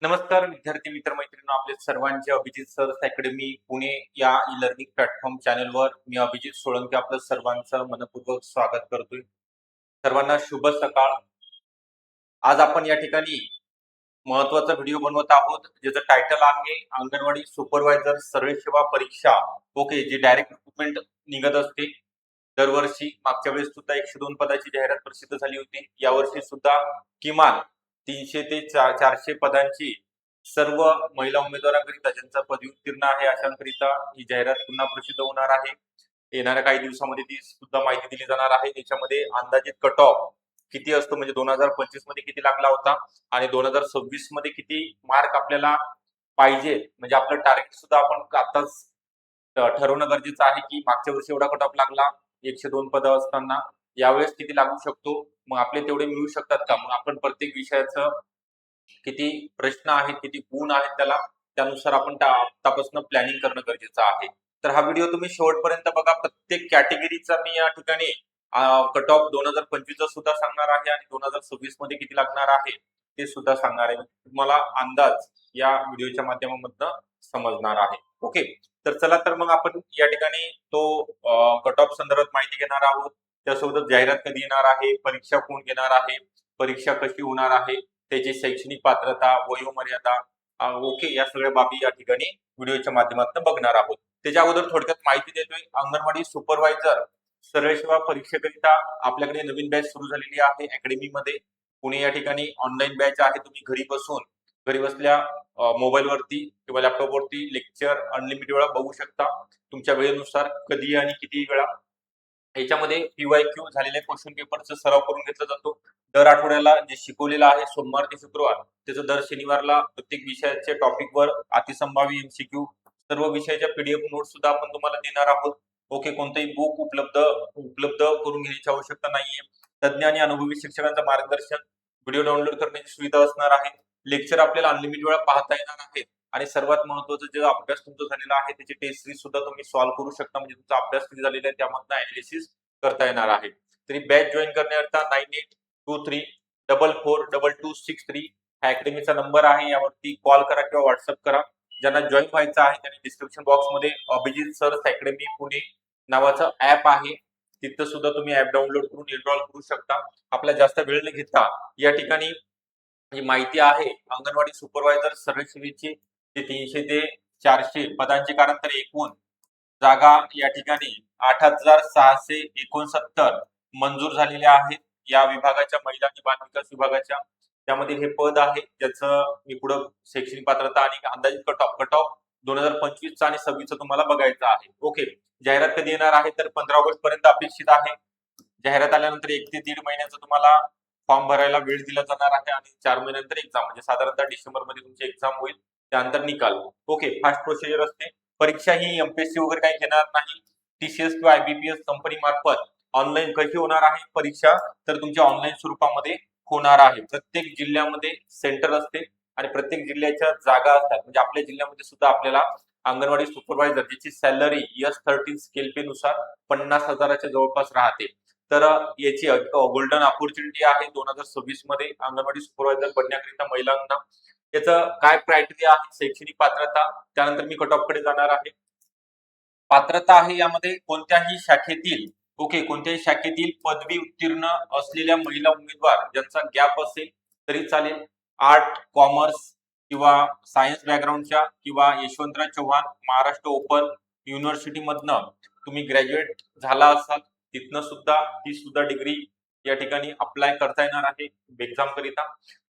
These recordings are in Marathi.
नमस्कार विद्यार्थी मित्र मैत्रिणी, आपले सर्वांचे अभिजित सर अकॅडमी पुणे या ई लर्निंग प्लॅटफॉर्म चॅनलवर मी अभिजित सोळंके आपलं सर्वांचं मनपूर्वक स्वागत करतोय. सर्वांना शुभ सकाळ. आज आपण या ठिकाणी महत्वाचा व्हिडिओ बनवत आहोत, ज्याचं टायटल आहे अंगणवाडी सुपरवायझर सर्व्हे सेवा परीक्षा. ओके, जी डायरेक्ट रिक्रुटमेंट निघत असते दरवर्षी. मागच्या वेळेस सुद्धा 102 पदाची जाहिरात प्रसिद्ध झाली होती. यावर्षी सुद्धा किमान 300 ते 400 पदांची सर्व महिला उमेदवारांकरिता ज्यांचा पदवी उत्तीर्ण आहे अशांकरिता ही जाहिरात पुन्हा प्रसिद्ध होणार आहे. येणाऱ्या काही दिवसामध्ये ती सुद्धा माहिती दिली जाणार आहे. त्याच्यामध्ये अंदाजित कट ऑफ किती असतो, म्हणजे 2025 मध्ये किती लागला होता आणि 2026 मध्ये किती मार्क आपल्याला पाहिजे, म्हणजे आपलं टार्गेट सुद्धा आपण आताच ठरवणं गरजेचं आहे की मागच्या वर्षी एवढा कट ऑफ लागला 102 पद असताना, यावेळेस किती लागू शकतो, मग आपले तेवढे मिळू शकतात का. मग आपण प्रत्येक विषयाचं किती प्रश्न आहेत, किती गुण आहेत त्याला, त्यानुसार आपण आतापासून प्लॅनिंग करणं गरजेचं आहे. तर हा व्हिडिओ तुम्ही शेवटपर्यंत बघा. प्रत्येक कॅटेगरीचा मी या ठिकाणी कट ऑफ 2025 सुद्धा सांगणार आहे आणि 2026 मध्ये किती लागणार आहे ते सुद्धा सांगणार आहे. तुम्हाला अंदाज या व्हिडिओच्या माध्यमातून समजणार आहे. ओके, तर चला तर मग आपण या ठिकाणी तो कट ऑफ संदर्भात माहिती घेणार आहोत. त्यासोबतच जाहिरात कधी येणार आहे, परीक्षा कोण घेणार आहे, परीक्षा कशी होणार आहे, त्याची शैक्षणिक पात्रता, वयोमर्यादा, ओके, या सगळ्या बाबी या ठिकाणी व्हिडिओच्या माध्यमातून बघणार आहोत. त्याच्या अगोदर थोडक्यात माहिती देतोय. अंगणवाडी सुपरवायझर सर्व्हे सेवा परीक्षेकरिता आपल्याकडे नवीन बॅच सुरू झालेली आहे अकॅडमीमध्ये. पुणे या ठिकाणी ऑनलाईन बॅच आहे. तुम्ही घरी बसल्या मोबाईल वरती किंवा लॅपटॉप वरती लेक्चर अनलिमिटेड वेळा बघू शकता, तुमच्या वेळेनुसार, कधी आणि किती वेळा. याच्यामध्ये पीवायक्यू झालेल्या क्वेश्चन पेपरचा सराव करून घेतला जातो. दर आठवड्याला जे शिकवलेलं आहे सोमवार ते शुक्रवार, त्याचं दर शनिवारला प्रत्येक विषयाच्या टॉपिकवर अतिसंभाव्य एमसीक्यू, सर्व विषयाच्या पीडीएफ नोट सुद्धा आपण तुम्हाला देणार आहोत. ओके, कोणतेही बुक उपलब्ध करून घ्यायची आवश्यकता नाहीये. तज्ञ आणि अनुभवी शिक्षकांचं मार्गदर्शन, व्हिडिओ डाउनलोड करण्याची सुविधा असणार आहे. लेक्चर आपल्याला अनलिमिटेड वेळा पाहता येणार आहेत आणि सर्वात महत्त्वाचं, जे अभ्यास तुमचा झालेला आहे त्याची टेस्ट सिरीज सुद्धा तुम्ही सॉल्व्ह करू शकता, म्हणजे तुमचा अभ्यास किती झालेला आहे त्यामधनं अनालिसिस करता येणार आहे. तरी बॅच जॉईन करण्याकरता 9823442263 हा अकॅडमीचा नंबर आहे. यावरती कॉल करा किंवा व्हॉट्सअप करा. ज्यांना जॉईन व्हायचं आहे त्यांनी डिस्क्रिप्शन बॉक्समध्ये अभिजित सर अकॅडमी पुणे नावाचं ऍप आहे, तिथं सुद्धा तुम्ही ऍप डाउनलोड करून एनरोल करू शकता. आपला जास्त वेळ न घेता या ठिकाणी जी माहिती आहे अंगणवाडी सुपरवायझर सर्व्हे सेवेची, ते 300 ते 400 पदांची, कारण तर एकूण जागा या ठिकाणी 8669 मंजूर झालेल्या आहेत या विभागाच्या, महिला आणि बाल विकास विभागाच्या. त्यामध्ये हे पद आहे ज्याचं मी पुढे शैक्षणिक पात्रता आणि अंदाजित कट ऑफ 2025 आणि 26 तुम्हाला बघायचं आहे. ओके, जाहिरात कधी येणार आहे तर 15 ऑगस्ट पर्यंत अपेक्षित आहे. जाहिरात आल्यानंतर 1 ते 1.5 महिन्याचं तुम्हाला फॉर्म भरायला वेळ दिला जाणार आहे आणि 4 महिन्यानंतर एक्झाम, म्हणजे साधारणतः डिसेंबर मध्ये तुमची एक्झाम होईल, त्यानंतर निकाल. ओके, फास्ट प्रोसिजर असते. परीक्षा ही एमपीएससी वगैरे काही घेणार नाही. टीसीएस किंवा आयबीपीएस कंपनी मार्फत ऑनलाईन कशी होणार आहे परीक्षा, तर तुमच्या ऑनलाईन स्वरूपामध्ये होणार आहे. प्रत्येक जिल्ह्यामध्ये सेंटर असते आणि प्रत्येक जिल्ह्याच्या जागा असतात. म्हणजे आपल्या जिल्ह्यामध्ये सुद्धा आपल्याला अंगणवाडी सुपरवायझर ज्याची सॅलरी S13 स्केल पे नुसार 50,000च्या जवळपास राहते. तर याची गोल्डन ऑपॉर्च्युनिटी आहे 2026 मध्ये अंगणवाडी सुपरवायझर बनण्याकरिता महिलांना. याचं काय क्रायटेरिया आहे, शैक्षणिक पात्रता, त्यानंतर मी कट ऑफ कडे जाणार आहे. पात्रता आहे यामध्ये कोणत्याही शाखेतील पदवी उत्तीर्ण असलेल्या महिला उमेदवार ज्यांचा गॅप असेल तरी चालेल. आर्ट, कॉमर्स किंवा सायन्स बॅकग्राऊंडच्या किंवा यशवंतराव चव्हाण महाराष्ट्र ओपन युनिव्हर्सिटी मधनं तुम्ही ग्रॅज्युएट झाला असाल, तिथनं सुद्धा ती सुद्धा डिग्री या ठिकाणी अप्लाय करता येणार आहे एक्झाम करिता.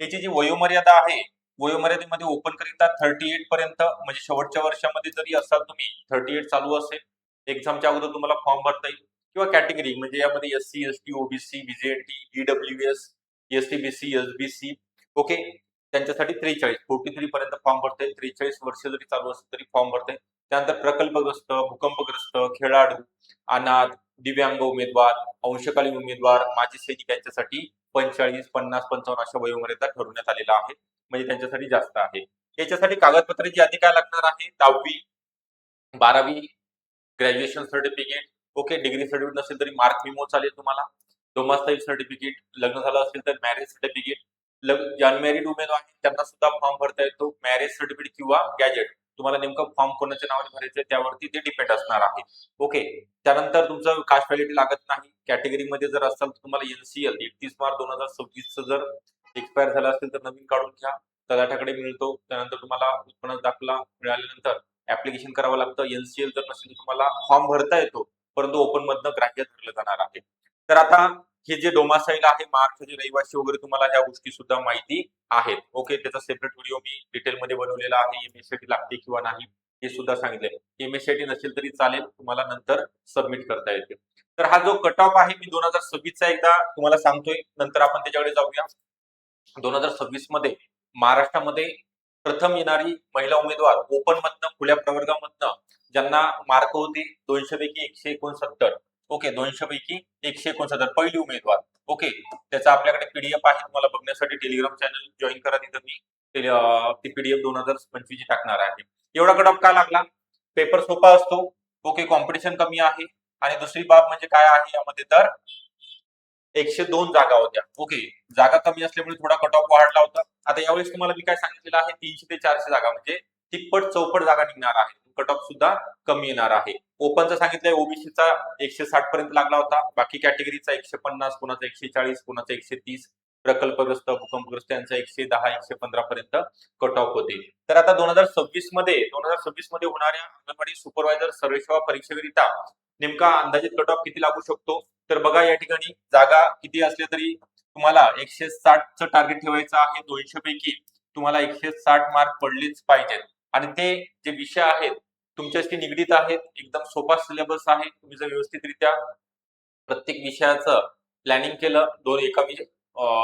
याची जी वयोमर्यादा आहे, वयोमर्यादेमध्ये ओपन करिता 38 पर्यंत, म्हणजे शेवटच्या वर्षामध्ये जरी असाल तुम्ही, 38 चालू असेल, एक्झामच्या अगोदर तुम्हाला फॉर्म भरता येईल. किंवा कॅटेगरी म्हणजे यामध्ये SC, ST, OBC, BJT, EWS, STBC, SBC, okay, त्यांच्यासाठी 43 पर्यंत फॉर्म भरता येईल. 43 वर्ष जरी चालू असेल तरी फॉर्म भरता येईल. त्यानंतर प्रकल्पग्रस्त, भूकंपग्रस्त, खेळाडू, अनाथ, दिव्यांग उमेदवार, अंशकालीन उमेदवार, माजी सैनिक यांच्यासाठी 45, 50, 55 अशा वयोमर्यादा ठरवण्यात आलेला आहे, म्हणजे त्यांच्यासाठी जास्त आहे. याच्यासाठी कागदपत्राची यादी काय लागणार आहे, 10वी 12वी graduation certificate, okay, degree certificate नसेल तरी मार्क मेमो चालेल तुम्हाला, डोमासाईल सर्टिफिकेट, लग्न झालं असेल तर मॅरेज सर्टिफिकेट, अनमॅरिड उमेदवार आहेत त्यांना सुद्धा फॉर्म भरता येतो. मॅरेज सर्टिफिकेट किंवा गॅजेट तुम्हाला नेमकं फॉर्म कोणाच्या नावाने भरायचं त्यावरती ते डिपेंड असणार आहे. ओके. त्यानंतर तुमचं कास्ट व्हॅलिडिटी लागत नाही. कॅटेगरीमध्ये जर असाल तर तुम्हाला एनसीएल 31 मार्च 2026 जर एक्सपायर झाला असेल तर नवीन काढून घ्या. तलाठ्याकडे मिळतो. त्यानंतर तुम्हाला उत्पन्न दाखला मिळाल्यानंतर ऍप्लिकेशन करावं लागतं. एनसीएल जर नसेल तर तुम्हाला फॉर्म भरता येतो, परंतु ओपन मधनं ग्राह्य धरलं जाणार आहे. तर आता हे जे डोमासाईल आहे महाराष्ट्राचे रहिवासी वगैरे तुम्हाला ह्या गोष्टी सुद्धा माहिती आहेत. ओके. त्याचा सेपरेट व्हिडिओ मी डिटेलमध्ये बनवलेला आहे. एमएससीआयटी लागते किंवा नाही हे सुद्धा सांगितलंय. एमएससीआयटी नसेल तरी चालेल, तुम्हाला नंतर सबमिट करता येते. तर हा जो कट ऑफ आहे मी 2026 चा एकदा तुम्हाला सांगतोय, नंतर आपण त्याच्याकडे जाऊया. 2026 मध्ये महाराष्ट्रामध्ये प्रथम येणारी महिला उमेदवार ओपन मधनं खुल्या प्रवर्गामधनं ज्यांना मार्क होते 200 पैकी 169. ओके. 200 पैकी 169 पहिली उमेदवार. ओके. त्याचा आपल्याकडे पीडीएफ आहे, तुम्हाला बघण्यासाठी टेलिग्राम चॅनल जॉईन करा. तिथं मी ती पीडीएफ 2025 ची टाकणार आहे. एवढा कट ऑफ का लागला? पेपर सोपा असतो. ओके. कॉम्पिटिशन कमी आहे. आणि दुसरी बाब म्हणजे काय आहे यामध्ये, तर 102 जागा होत्या. ओके. जागा कमी असल्यामुळे थोडा कट ऑफ वाढला होता. आता यावेळेस तुम्हाला मी काय सांगितलेलं आहे, 300 ते 400 जागा म्हणजे तिप्पट चौपट जागा निघणार आहे. कट ऑफ सुद्धा कमी येणार आहे. ओपनचा सांगितलंय ओबीसीचा 160 पर्यंत लागला होता. बाकी कॅटेगरीचा 150, कोणाचा 140, कोणाचा 130, प्रकल्पग्रस्त भूकंपग्रस्त यांचा 110 115 पर्यंत कट ऑफ होते. तर आता 2026 मध्ये होणाऱ्या अंगणवाडी सुपरवायझर सर्वेसेवा परीक्षेकरिता नेमका अंदाजित कट ऑफ किती लागू शकतो? तर बघा या ठिकाणी जागा किती असल्या तरी तुम्हाला 160चं टार्गेट ठेवायचं आहे. 200 पैकी तुम्हाला 160 मार्क पडलेच पाहिजेत. आणि ते जे विषय आहेत तुमच्याशी निगडीत आहेत, एकदम सोपा सिलेबस आहे. तुम्ही जर व्यवस्थितरित्या प्रत्येक विषयाचं प्लॅनिंग केलं,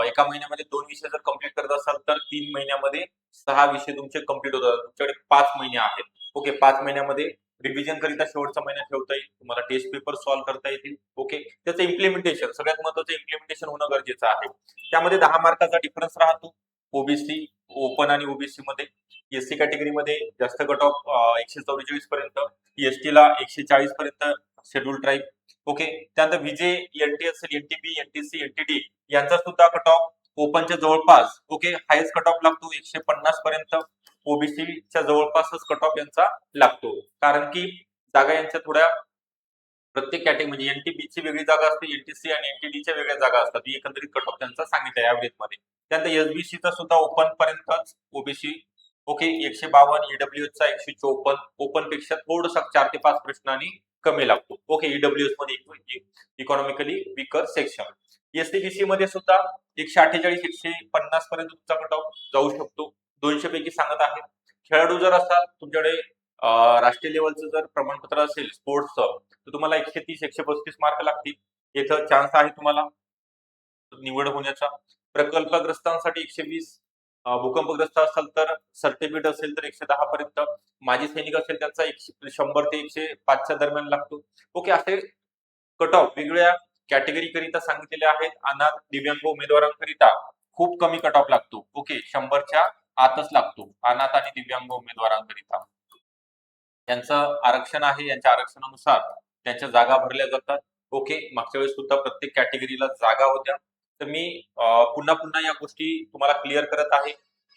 एका महिन्यामध्ये 2 विषय जर कंप्लीट करत असाल तर 3 महिन्यामध्ये 6 विषय तुमचे कंप्लीट होतात. तुमच्याकडे 5 महिने आहेत. ओके. 5 महिन्यामध्ये रिव्हिजन करिता शेवटचा महिना ठेवता येईल. तुम्हाला टेस्ट पेपर सॉल्व्ह करता येतील. ओके. त्याचं इम्प्लिमेंटेशन सगळ्यात महत्त्वाचं इम्प्लिमेंटेशन होणं गरजेचं आहे. त्यामध्ये 10 मार्काचा डिफरन्स राहतो. ओबीसी ओपन आणि ओबीसी मध्ये. एससी कॅटेगरीमध्ये जास्त कट ऑफ 144 पर्यंत, एसटी ला 140 पर्यंत शेड्यूल ट्राईब. ओके. त्यानंतर विजे एनटी असेल, एनटीबी, एनटीसी, एनटीडी यांचा सुद्धा कट ऑफ ओपनच्या जवळपास. ओके. हायस्ट कट ऑफ लागतो 150 पर्यंत. ओबीसीच्या जवळपासच कट ऑफ यांचा लागतो, कारण की जागा यांच्या थोड्या प्रत्येक कॅटेगरी म्हणजे एनटीबीची वेगळी जागा असते, एनटीसी आणि एनटीडीच्या वेगळ्या जागा असतात. एकंदरीत कट ऑफ त्यांचा सांगितलं ऍव्हरेज मध्ये. त्यानंतर एसबीसीचा सुद्धा ओपन पर्यंतच. OBC okay 152, ईडब्ल्यूएसचा 154. ओपन पेक्षा थोडंसं 4 ते 5 प्रश्नांनी कमी लागतो. ओके. ईडब्ल्यूएस मध्ये इकॉनॉमिकली वीकर सेक्शन. एसटीबीसी मध्ये सुद्धा 148 150 पर्यंत तुमचा कट ऑफ जाऊ शकतो. 200 पैकी सांगत आहे. खेळाडू जर असाल, तुमच्याकडे राष्ट्रीय लेवलचं जर प्रमाणपत्र असेल स्पोर्ट्सचं, तर तुम्हाला 130 135 मार्क लागतील. इथं चान्स आहे तुम्हाला निवड होण्याचा. प्रकल्पग्रस्तांसाठी 120, भूकंपग्रस्त असाल तर सर्टिफिकेट असेल तर 110 पर्यंत. माजी सैनिक असेल त्यांचा 100 ते 105च्या दरम्यान लागतो. ओके. असे कट ऑफ वेगवेगळ्या कॅटेगरी करिता सांगितलेले आहेत. अनाथ दिव्यांग उमेदवारांकरिता खूप कमी कट ऑफ लागतो. ओके. 100च्या आतच लागतो अनाथ आणि दिव्यांग उमेदवारांकरिता. त्यांचं आरक्षण आहे, यांच्या आरक्षणानुसार त्यांच्या जागा भरल्या जातात. ओके. मागच्या वेळेस सुद्धा प्रत्येक कॅटेगरीला जागा होत्या. तर मी पुन्हा पुन्हा या गोष्टी तुम्हाला क्लिअर करत आहे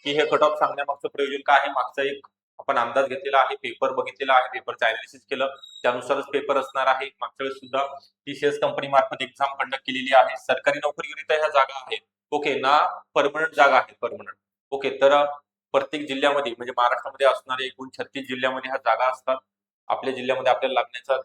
की हे कट ऑफ सांगण्यामागचं प्रयोजन काय आहे. मागचा एक आपण अंदाज घेतलेला आहे, पेपर बघितलेला आहे, पेपरचं अनालिसिस केलं, त्यानुसारच पेपर असणार आहे. मागच्या वेळेस सुद्धा टीसीएस कंपनी मार्फत एक्झाम कंडक्ट केलेली आहे. सरकारी नोकरीकरिता ह्या जागा आहेत. ओके. ना परमनंट जागा आहेत, परमनंट. ओके. तर प्रत्येक जिल्ह्यामध्ये म्हणजे महाराष्ट्रामध्ये असणारे एकूण 36 जिल्ह्यामध्ये ह्या जागा असतात. आपल्या जिल्ह्यामध्ये आपल्याला लागण्याचा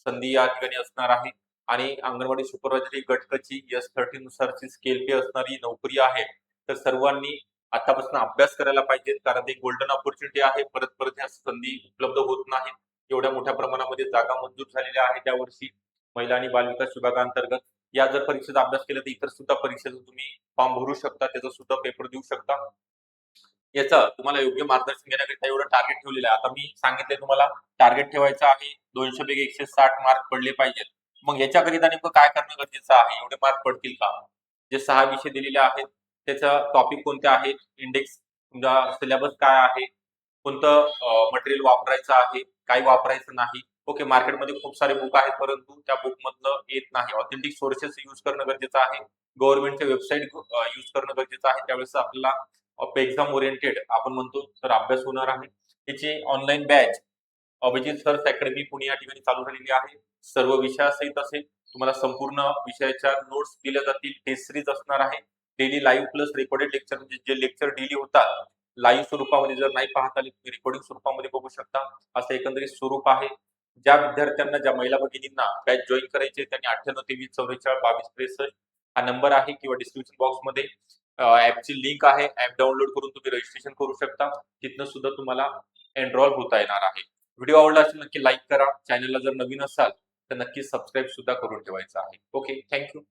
संधी या ठिकाणी असणार आहे. आणि अंगणवाडी सुपरवायझर ही गटकची S30 नुसारची स्केल पे असणारी नोकरी आहे. तर सर्वांनी आतापासून अभ्यास करायला पाहिजे, कारण ते गोल्डन ऑपॉर्च्युनिटी आहे. परत परत ह्या संधी उपलब्ध होत नाहीत. एवढ्या मोठ्या प्रमाणामध्ये जागा मंजूर झालेल्या आहेत त्या वर्षी महिला आणि बालविकास विभागांतर्गत. या जर परीक्षेचा अभ्यास केला तर इतर सुद्धा परीक्षेचा तुम्ही फॉर्म भरू शकता, त्याचा सुद्धा पेपर देऊ शकता. याचं तुम्हाला योग्य मार्गदर्शन घेण्याकरिता एवढं टार्गेट ठेवलेलं आहे. आता मी सांगितले तुम्हाला टार्गेट ठेवायचं आहे 200 पैकी 160 मार्क पडले पाहिजेत. मग याच्याकरिता नेमकं काय करणं गरजेचं आहे? एवढे मार्क पडतील का? जे 6 विषय दिलेले आहेत त्याचा टॉपिक कोणते आहेत, इंडेक्स तुमचा सिलेबस काय आहे, कोणतं मटेरियल वापरायचं आहे, काय वापरायचं नाही. ओके. मार्केटमध्ये खूप सारे बुक आहेत, परंतु त्या बुक मधलं येत नाही. ऑथेंटिक सोर्सेस यूज करणं गरजेचं आहे. गव्हर्नमेंटच्या वेबसाईट यूज करणं गरजेचं आहे. त्यावेळेस आपल्याला एक्झाम ओरिएंटेड आपण म्हणतो तर अभ्यास होणार आहे. त्याची online batch Abhijit search academy Pune या ठिकाणी चालू झालेली आहे. सर्व विषयासहित असेल. तुम्हाला संपूर्ण विषयाच्या नोट्स दिल्या जातील. टेस्ट सीरीज असणार आहे. Daily live plus recorded lecture म्हणजे जे लेक्चर डेली होतात लाईव्ह स्वरूपामध्ये जर नाही पाहता आले तुम्ही रेकॉर्डिंग स्वरूपामध्ये बघू शकता. असं एकंदरीत स्वरूप आहे. ज्या विद्यार्थ्यांना ज्या महिला भगिनींना बॅच जॉईन करायचे त्यांनी 9823442263 हा नंबर आहे किंवा डिस्क्रिप्शन बॉक्समध्ये ऍपची लिंक आहे. ऍप डाउनलोड करून तुम्ही रजिस्ट्रेशन करू शकता. तिथनं सुद्धा तुम्हाला एनरोल होता येणार आहे. व्हिडिओ आवडला असेल नक्की लाईक करा. चॅनलला जर नवीन असाल तर नक्की सबस्क्राईब सुद्धा करून ठेवायचं आहे. Okay, thank you.